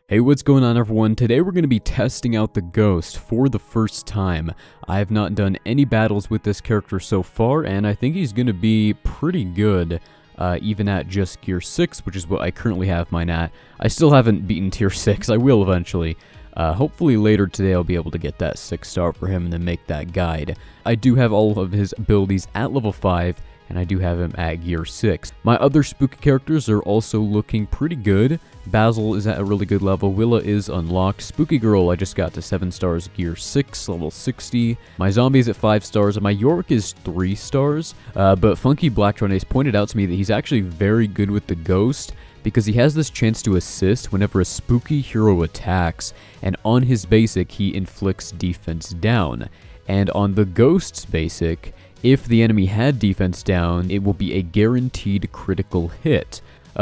Hey, what's going on everyone? Today we're going to be testing out the Ghost for the first time. I have not done any battles with this character so far, and I think he's going to be pretty good, even at just Gear 6, which is what I currently have mine at. I still haven't beaten Tier 6, I will eventually. Hopefully later today I'll be able to get that 6-star for him and then make that guide. I do have all of his abilities at level 5, and I do have him at Gear 6. My other spooky characters are also looking pretty good. Basil is at a really good level, Willa is unlocked, Spooky Girl I just got to 7 stars, Gear 6, level 60. My zombie is at 5 stars, and my Yorick is 3 stars. But Funky Blacktron Ace pointed out to me that he's actually very good with the Ghost, because he has this chance to assist whenever a spooky hero attacks, and on his basic he inflicts defense down. And on the Ghost's basic, if the enemy had defense down, it will be a guaranteed critical hit.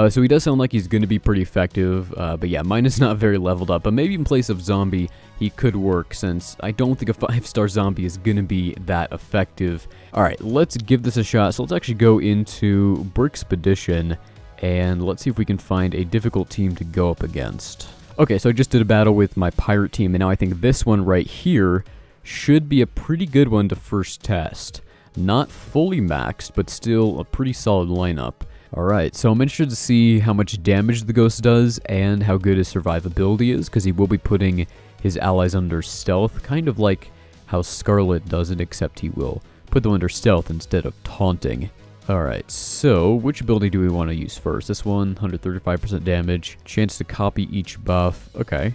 So he does sound like he's going to be pretty effective, but yeah, mine is not very leveled up, but maybe in place of zombie, he could work, since I don't think a 5-star zombie is going to be that effective. Alright, let's give this a shot. So let's actually go into Brickspedition, and let's see if we can find a difficult team to go up against. Okay, so I just did a battle with my pirate team, and now I think this one right here should be a pretty good one to first test. Not fully maxed, but still a pretty solid lineup. Alright, so I'm interested to see how much damage the Ghost does and how good his survivability is, because he will be putting his allies under stealth, kind of like how Scarlet does it, except he will put them under stealth instead of taunting. Alright, so which ability do we want to use first? This one, 135% damage, chance to copy each buff. Okay.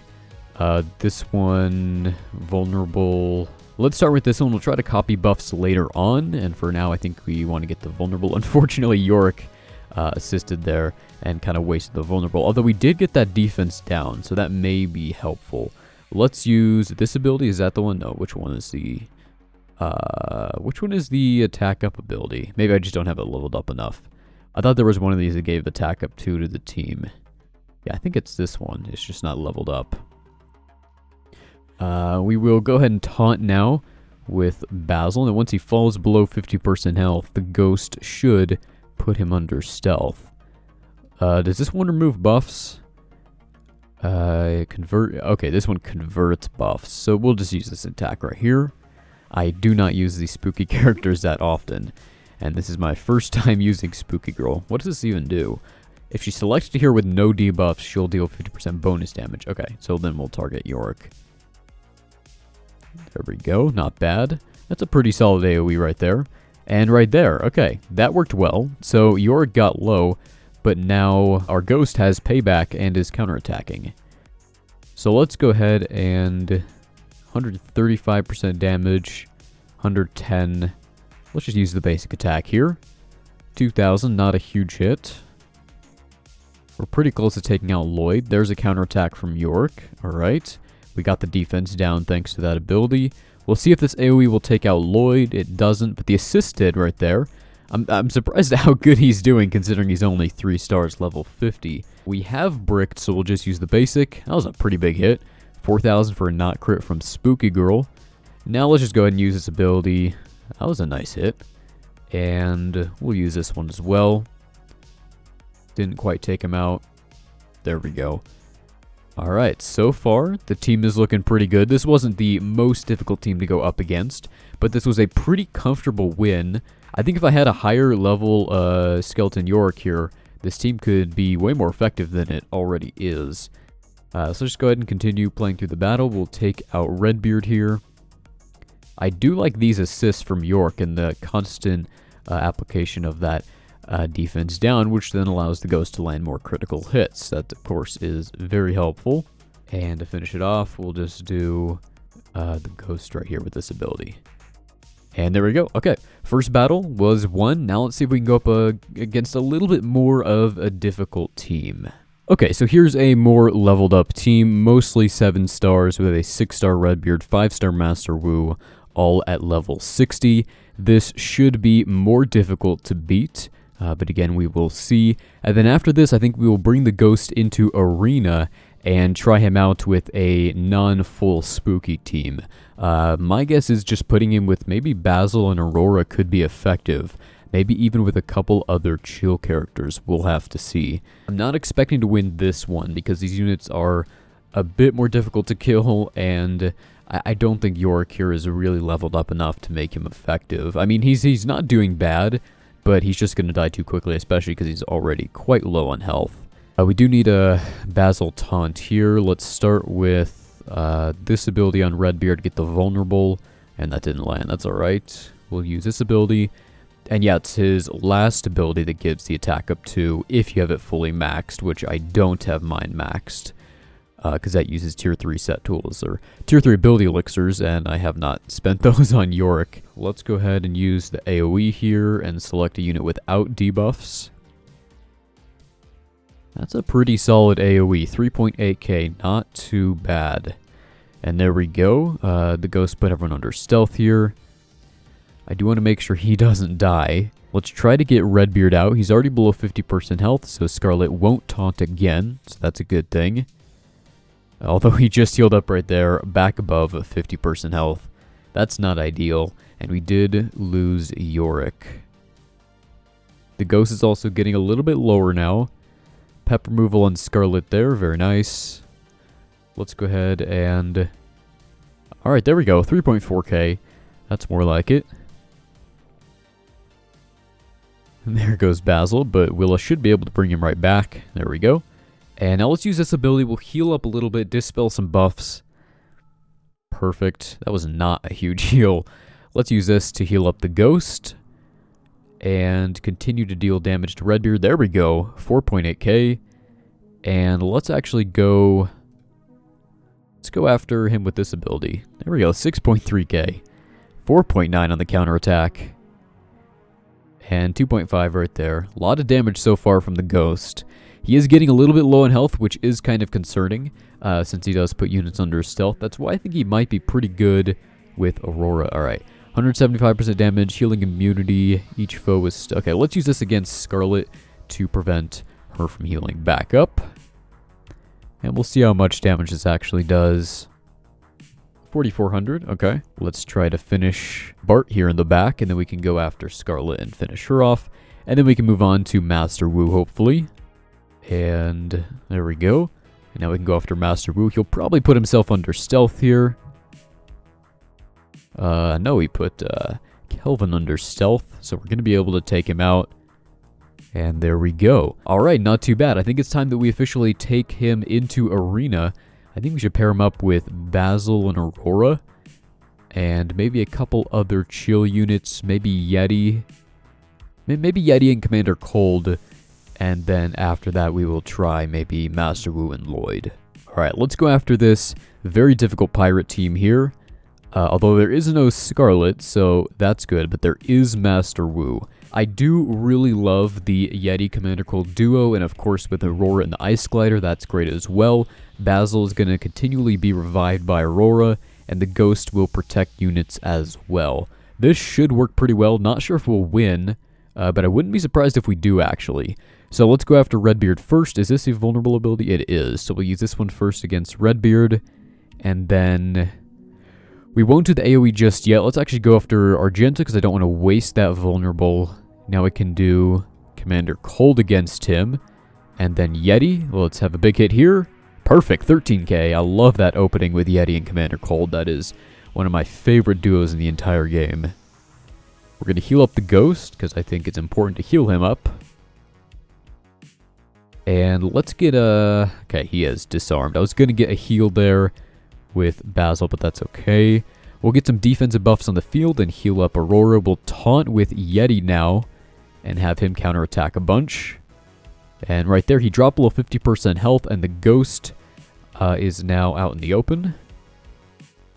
This one, vulnerable. Let's start with this one. We'll try to copy buffs later on, and for now I think we want to get the vulnerable. Unfortunately, Yorick assisted there and kind of wasted the vulnerable, although we did get that defense down, so that may be helpful. Let's use this ability. Is that the one? No, which one is the attack up ability? Maybe I just don't have it leveled up enough. I thought there was one of these that gave attack up 2 to the team. Yeah, I think it's this one. It's just not leveled up. We will go ahead and taunt now with Basil, and once he falls below 50% health, the Ghost should put him under stealth. Does this one remove buffs? Okay, this one converts buffs, so we'll just use this attack right here. I do not use these spooky characters that often, and this is my first time using Spooky Girl. What does this even do? If she's selected here with no debuffs, she'll deal 50% bonus damage. Okay, so then we'll target Yorick. There we go, not bad. That's a pretty solid AoE right there. And right there, okay, that worked well. So Yorick got low, but now our Ghost has payback and is counterattacking. So let's go ahead and 135% damage, 110. Let's just use the basic attack here. 2000, not a huge hit. We're pretty close to taking out Lloyd. There's a counterattack from Yorick. Alright. We got the defense down thanks to that ability. We'll see if this AoE will take out Lloyd. It doesn't, but the assist did right there. I'm surprised at how good he's doing, considering he's only 3 stars, level 50. We have bricked, so we'll just use the basic. That was a pretty big hit. 4,000 for a not crit from Spooky Girl. Now let's just go ahead and use this ability. That was a nice hit. And we'll use this one as well. Didn't quite take him out. There we go. Alright, so far, the team is looking pretty good. This wasn't the most difficult team to go up against, but this was a pretty comfortable win. I think if I had a higher level Skeleton Yorick here, this team could be way more effective than it already is. So just go ahead and continue playing through the battle. We'll take out Redbeard here. I do like these assists from Yorick and the constant application of that defense down, which then allows the Ghost to land more critical hits. That, of course, is very helpful. And to finish it off, we'll just do the Ghost right here with this ability. And there we go. Okay, first battle was won. Now let's see if we can go up against a little bit more of a difficult team. Okay, so here's a more leveled up team, mostly 7 stars with a 6-star Redbeard, 5-star Master Wu, all at level 60. This should be more difficult to beat. But again, we will see. And then after this, I think we will bring the Ghost into Arena and try him out with a non-full spooky team. My guess is just putting him with maybe Basil and Aurora could be effective. Maybe even with a couple other chill characters. We'll have to see. I'm not expecting to win this one because these units are a bit more difficult to kill, and I don't think Yorick here is really leveled up enough to make him effective. I mean, he's not doing bad, but he's just going to die too quickly, especially because he's already quite low on health. We do need a Basil Taunt here. Let's start with this ability on Redbeard to get the vulnerable, and that didn't land. That's alright. We'll use this ability. And yeah, it's his last ability that gives the attack up to if you have it fully maxed, which I don't have mine maxed, because that uses tier 3 set tools, or tier 3 ability elixirs, and I have not spent those on Yorick. Let's go ahead and use the AoE here and select a unit without debuffs. That's a pretty solid AoE, 3.8k, not too bad. And there we go, the ghost put everyone under stealth here. I do want to make sure he doesn't die. Let's try to get Redbeard out. He's already below 50% health, so Scarlet won't taunt again, so that's a good thing. Although he just healed up right there, back above 50% health. That's not ideal, and we did lose Yorick. The ghost is also getting a little bit lower now. Pep removal on Scarlet there, very nice. Let's go ahead and... Alright, there we go, 3.4k. That's more like it. And there goes Basil, but Willa should be able to bring him right back. There we go. And now let's use this ability. We'll heal up a little bit, dispel some buffs. Perfect. That was not a huge heal. Let's use this to heal up the ghost. And continue to deal damage to Redbeard. There we go. 4.8k. And let's actually go... Let's go after him with this ability. There we go. 6.3k. 4.9 on the counterattack. And 2.5 right there. A lot of damage so far from the ghost. He is getting a little bit low in health, which is kind of concerning, since he does put units under stealth. That's why I think he might be pretty good with Aurora. Alright, 175% damage, healing immunity, each foe is... Okay, let's use this against Scarlet to prevent her from healing back up. And we'll see how much damage this actually does. 4,400, okay. Let's try to finish Bart here in the back, and then we can go after Scarlet and finish her off. And then we can move on to Master Wu, hopefully. And there we go. And now we can go after Master Wu. He'll probably put himself under stealth here. No, he put Kelvin under stealth, so we're going to be able to take him out. And there we go. Alright, not too bad. I think it's time that we officially take him into Arena. I think we should pair him up with Basil and Aurora. And maybe a couple other chill units. Maybe Yeti. Maybe Yeti and Commander Cold. And then after that, we will try maybe Master Wu and Lloyd. Alright, let's go after this very difficult pirate team here. Although there is no Scarlet, so that's good. But there is Master Wu. I do really love the Yeti Commander Cold duo. And of course, with Aurora and the Ice Glider, that's great as well. Basil is going to continually be revived by Aurora. And the Ghost will protect units as well. This should work pretty well. Not sure if we'll win. But I wouldn't be surprised if we do, actually. So let's go after Redbeard first. Is this a vulnerable ability? It is. So we'll use this one first against Redbeard. And then... we won't do the AoE just yet. Let's actually go after Argenta because I don't want to waste that vulnerable. Now we can do Commander Cold against him. And then Yeti. Well, let's have a big hit here. Perfect. 13k. I love that opening with Yeti and Commander Cold. That is one of my favorite duos in the entire game. We're going to heal up the Ghost because I think it's important to heal him up. And let's get a... okay, he is disarmed. I was going to get a heal there with Basil, but that's okay. We'll get some defensive buffs on the field and heal up Aurora. We'll taunt with Yeti now and have him counterattack a bunch. And right there, he dropped below 50% health, and the Ghost is now out in the open.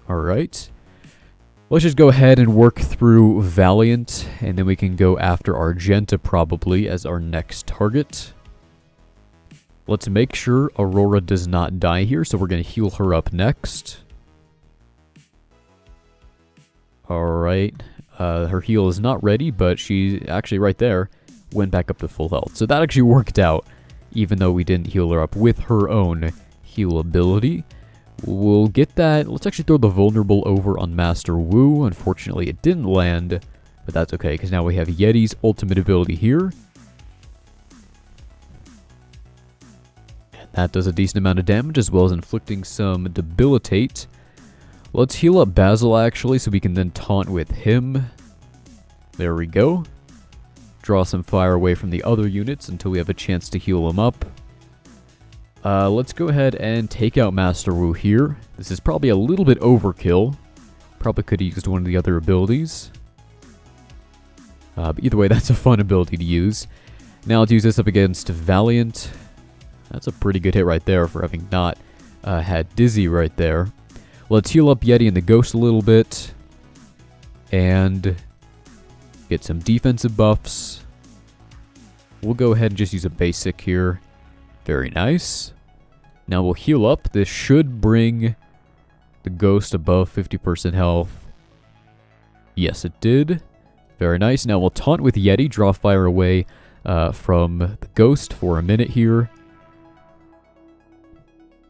Alright. Let's just go ahead and work through Valiant, and then we can go after Argenta probably as our next target. Let's make sure Aurora does not die here, so we're going to heal her up next. Alright, her heal is not ready, but she actually right there went back up to full health. So that actually worked out, even though we didn't heal her up with her own heal ability. We'll get that. Let's actually throw the vulnerable over on Master Wu. Unfortunately, it didn't land, but that's okay, because now we have Yeti's ultimate ability here. That does a decent amount of damage, as well as inflicting some debilitate. Let's heal up Basil, actually, so we can then taunt with him. There we go. Draw some fire away from the other units until we have a chance to heal them up. Let's go ahead and take out Master Wu here. This is probably a little bit overkill. Probably could have used one of the other abilities. But either way, that's a fun ability to use. Now let's use this up against Valiant. That's a pretty good hit right there for having not had Dizzy right there. Let's heal up Yeti and the Ghost a little bit. And get some defensive buffs. We'll go ahead and just use a basic here. Very nice. Now we'll heal up. This should bring the Ghost above 50% health. Yes, it did. Very nice. Now we'll taunt with Yeti. Draw fire away from the Ghost for a minute here.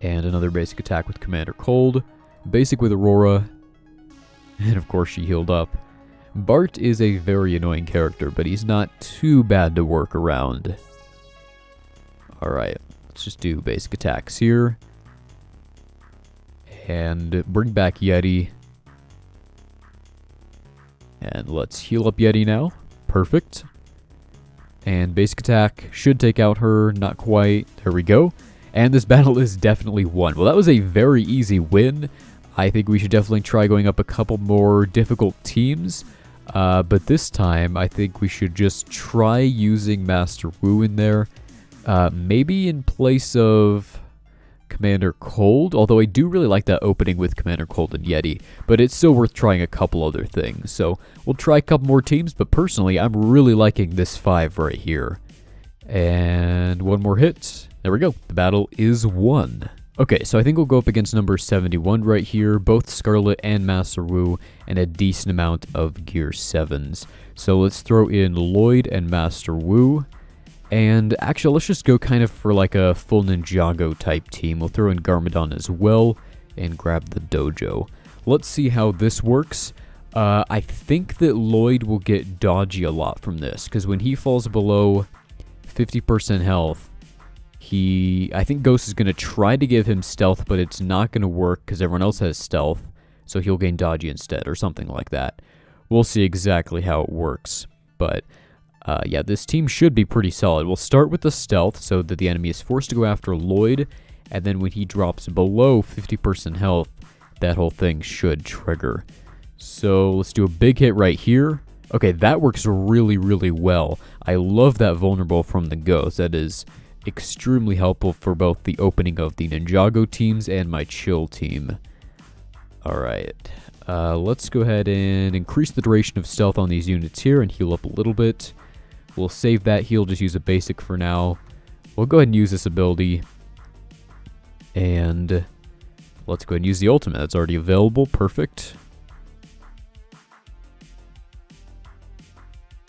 And another basic attack with Commander Cold. Basic with Aurora. And of course she healed up. Bart is a very annoying character, but he's not too bad to work around. Alright, let's just do basic attacks here. And bring back Yeti. And let's heal up Yeti now. Perfect. And basic attack should take out her. Not quite. There we go. And this battle is definitely won. Well, that was a very easy win. I think we should definitely try going up a couple more difficult teams. But this time, I think we should just try using Master Wu in there. Maybe in place of Commander Cold, although I do really like that opening with Commander Cold and Yeti, but it's still worth trying a couple other things. So we'll try a couple more teams, but personally, I'm really liking this 5 right here. And one more hit. There we go. The battle is won. Okay, so I think we'll go up against number 71 right here, both Scarlet and Master Wu, and a decent amount of Gear 7s. So let's throw in Lloyd and Master Wu. And actually, let's just go kind of for like a full Ninjago type team. We'll throw in Garmadon as well and grab the dojo. Let's see how this works. I think that Lloyd will get dodgy a lot from this, because when he falls below 50% health, I think Ghost is going to try to give him stealth, but it's not going to work because everyone else has stealth, so he'll gain dodgy instead or something like that. We'll see exactly how it works, but yeah, this team should be pretty solid. We'll start with the stealth so that the enemy is forced to go after Lloyd, and then when he drops below 50% health, that whole thing should trigger. So let's do a big hit right here. Okay, that works really, really well. I love that vulnerable from the Ghost. That is extremely helpful for both the opening of the Ninjago teams and my chill team. Alright, let's go ahead and increase the duration of stealth on these units here and heal up a little bit. We'll save that heal, just use a basic for now. We'll go ahead and use this ability. And let's go ahead and use the ultimate. That's already available. Perfect.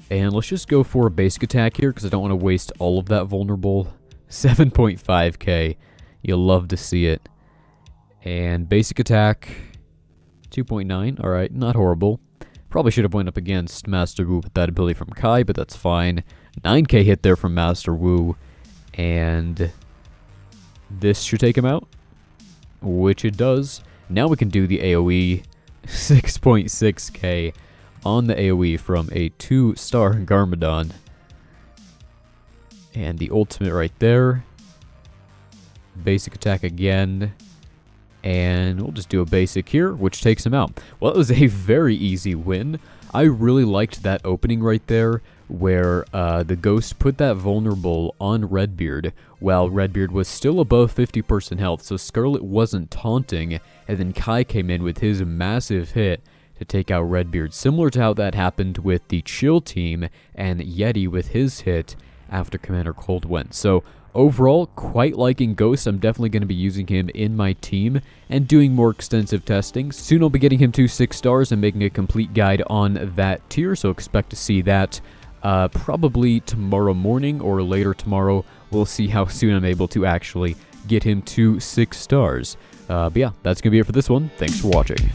And let's just go for a basic attack here because I don't want to waste all of that vulnerable. 7.5k. You'll love to see it. And basic attack 2.9. Alright, not horrible. Probably should have went up against Master Wu with that ability from Kai, but that's fine. 9k hit there from Master Wu. And this should take him out, which it does. Now we can do the AoE. 6.6k on the AoE from a 2-star Garmadon. And the ultimate right there. Basic attack again. And we'll just do a basic here, which takes him out. Well, it was a very easy win. I really liked that opening right there, where the Ghost put that vulnerable on Redbeard, while Redbeard was still above 50% health, so Scarlet wasn't taunting, and then Kai came in with his massive hit to take out Redbeard, similar to how that happened with the Chill team and Yeti with his hit after Commander Cold went. So overall, quite liking Ghost. I'm definitely going to be using him in my team and doing more extensive testing. Soon I'll be getting him to 6 stars and making a complete guide on that tier, so expect to see that probably tomorrow morning or later tomorrow. We'll see how soon I'm able to actually get him to 6 stars. But yeah, that's going to be it for this one. Thanks for watching.